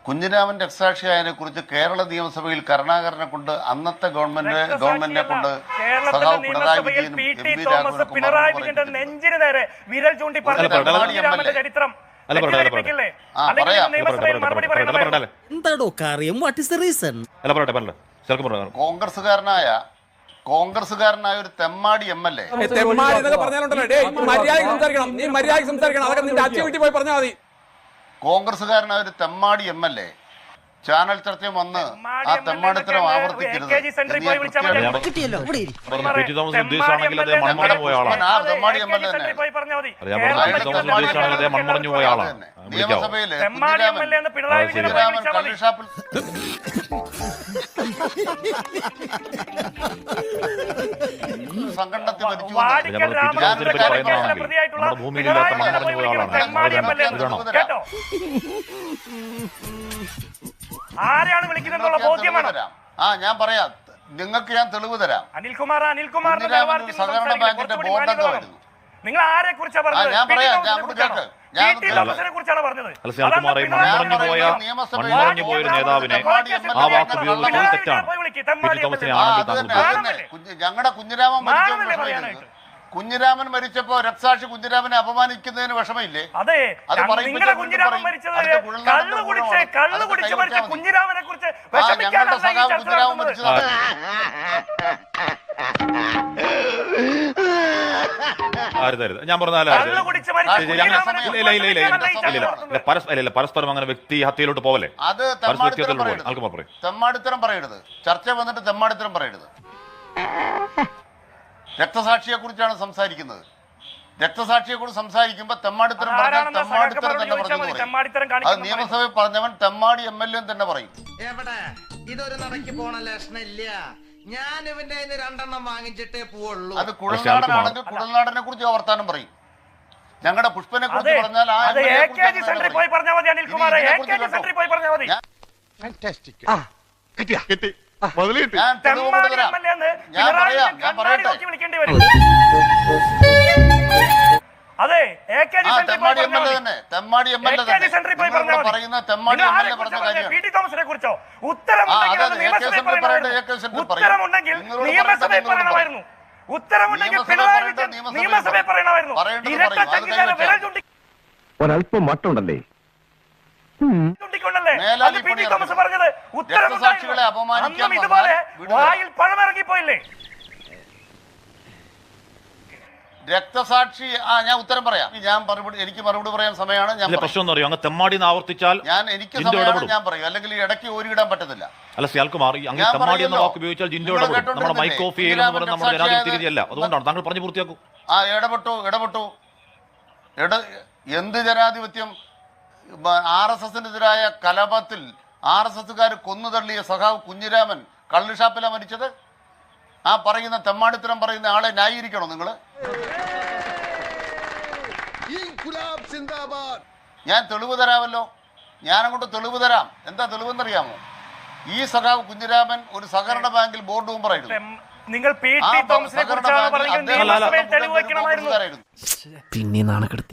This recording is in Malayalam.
കുഞ്ഞിരാമൻ രക്തസാക്ഷിയായതിനെ കുറിച്ച് കേരള നിയമസഭയിൽ കരുണാകരനെ കൊണ്ട് അന്നത്തെ ഗവൺമെന്റിനെ കൊണ്ട് സഖാവ് പിണറായി വിജയനും പിണറായി വിജയന്റെ നെഞ്ചിന് നേരെ വിരൽ ചൂണ്ടി പറഞ്ഞു ചരിത്രം എന്താടോ കാര്യം? What is the reason? കോൺഗ്രസ്സുകാരനായ ഒരു തെമ്മാടി MLA കോൺഗ്രസ്സുകാരനായ ഒരു തെമ്മാടി MLA ചാനൽ ചർച്ചയും വന്ന് ആ തെമ്മാടിത്തരം ആവർത്തിക്കരുത്. നിയമസഭയില് കുഞ്ഞിരാമൻ കള്ളുഷാപ്പിൽ സംഘടനത്തിൽ മരിച്ചു. ആരെയാണ് വിളിക്കുന്നതെന്നുള്ള ബോധ്യമാണ്. ഞാൻ പറയാം, നിങ്ങൾക്ക് ഞാൻ തെളിവ് തരാം. അനിൽകുമാർ സഹകരണ ബാങ്കിന്റെ ബോർഡ് അംഗമായിരുന്നു. നിങ്ങൾ ആരെ കുറിച്ചാണ് പറഞ്ഞത്? ഞാൻ പറയാം, കുറിച്ചാണ് പറഞ്ഞത്. ഞങ്ങളുടെ കുഞ്ഞിരാമൻ മരിച്ചപ്പോ രക്തസാക്ഷി കുഞ്ഞിരാമനെ അപമാനിക്കുന്നതിന് വിഷമയില്ലേ? അതെ, നിങ്ങളുടെ കുഞ്ഞിരാമൻ മരിച്ചത് കള്ളു കുടിച്ച് മരിച്ച കുഞ്ഞിരാമനെ കുറിച്ച് ഞങ്ങളുടെ സഖാവ് കുഞ്ഞിരാമൻ മരിച്ചത് ഞാൻ പരസ്പരം അങ്ങനെ വ്യക്തി ഹത്യയിലോട്ട് പോവല്ലേ? അത് തെമ്മാടിത്തരം പറയരുത്. ചർച്ച വന്നിട്ട് തെമ്മാടിത്തരം പറയരുത്. രക്തസാക്ഷിയെ കുറിച്ചാണ് സംസാരിക്കുന്നത്. രക്തസാക്ഷിയെ കുറിച്ച് സംസാരിക്കുമ്പോ തെമ്മാടിത്തരം പറഞ്ഞാൽ തെമ്മാടിത്തരം തന്നെ പറഞ്ഞു. അത് നിയമസഭയിൽ പറഞ്ഞവൻ തെമ്മാടി MLA തന്നെ പറയും. എവിടെ ഇതൊരു നടക്ക് പോണ ലക്ഷണില്ല. ഞാൻ ഇവന്റെ രണ്ടെണ്ണം വാങ്ങിച്ചിട്ടേ പോവുള്ളൂ. അത് കുഴൽനാടനാണെങ്കിൽ കുഴൽനാടനെ കുറിച്ച് വർത്താനം പറയും. ഞങ്ങളുടെ പുഷ്പനെ കുറിച്ച് പറഞ്ഞാൽ ഒരല്പം മട്ടുണ്ടല്ലേ? രക്തസാക്ഷികളെ അപമാനിക്കാൻ രക്തസാക്ഷി ഞാൻ ഉത്തരം പറയാം. എനിക്ക് മറുപടി പറയാൻ സമയമാണ്. ഞാൻ പ്രശ്നം എന്ന് പറയും, അങ്ങ് തെമ്മാടി ആവർത്തിച്ചാൽ എനിക്ക് സമയമാണ് ഞാൻ പറയും. അല്ലെങ്കിൽ ഇടയ്ക്ക് ഓരിടാൻ പറ്റത്തില്ല. അല്ല സിയാൽകുമാർ, അങ്ങ് തെമ്മാടി എന്ന വാക്ക് ഉപയോഗിച്ചാൽ ജിൻഡോ ഇടപെടും. നമ്മുടെ മൈക്ക് ഓഫ് ചെയ്യുന്നത് നമ്മുടെ ജനാധിപത്യ രീതിയല്ല. അതുകൊണ്ടാണ് താങ്കൾ പറഞ്ഞു പൂർത്തിയാക്കും. ഇടപെട്ടു. എന്ത് ജനാധിപത്യം? RSSനെതിരായ കലാപത്തിൽ RSSകാർ കൊന്നുതള്ളിയ സഖാവ് കുഞ്ഞിരാമൻ കള്ളുഷാപ്പിലാ മരിച്ചത്. ആ പറയുന്ന തെമ്മാടിത്തരം പറയുന്ന ആളെ ന്യായീകരിക്കണോ നിങ്ങൾ? ഞാൻ തെളിവ് തരാമല്ലോ. ഞാനങ്ങോട്ട് തെളിവ് തരാം. എന്താ തെളിവെന്നറിയാമോ? ഈ സഖാവ് കുഞ്ഞിരാമൻ ഒരു സഹകരണ ബാങ്കിൽ ബോർഡ് മെമ്പറായിരുന്നു. നിങ്ങൾ പി ടി തോമസിനെ കുറിച്ചാണ് പറയുന്നത്. പിന്നെ നാണക്കെടുത്തി.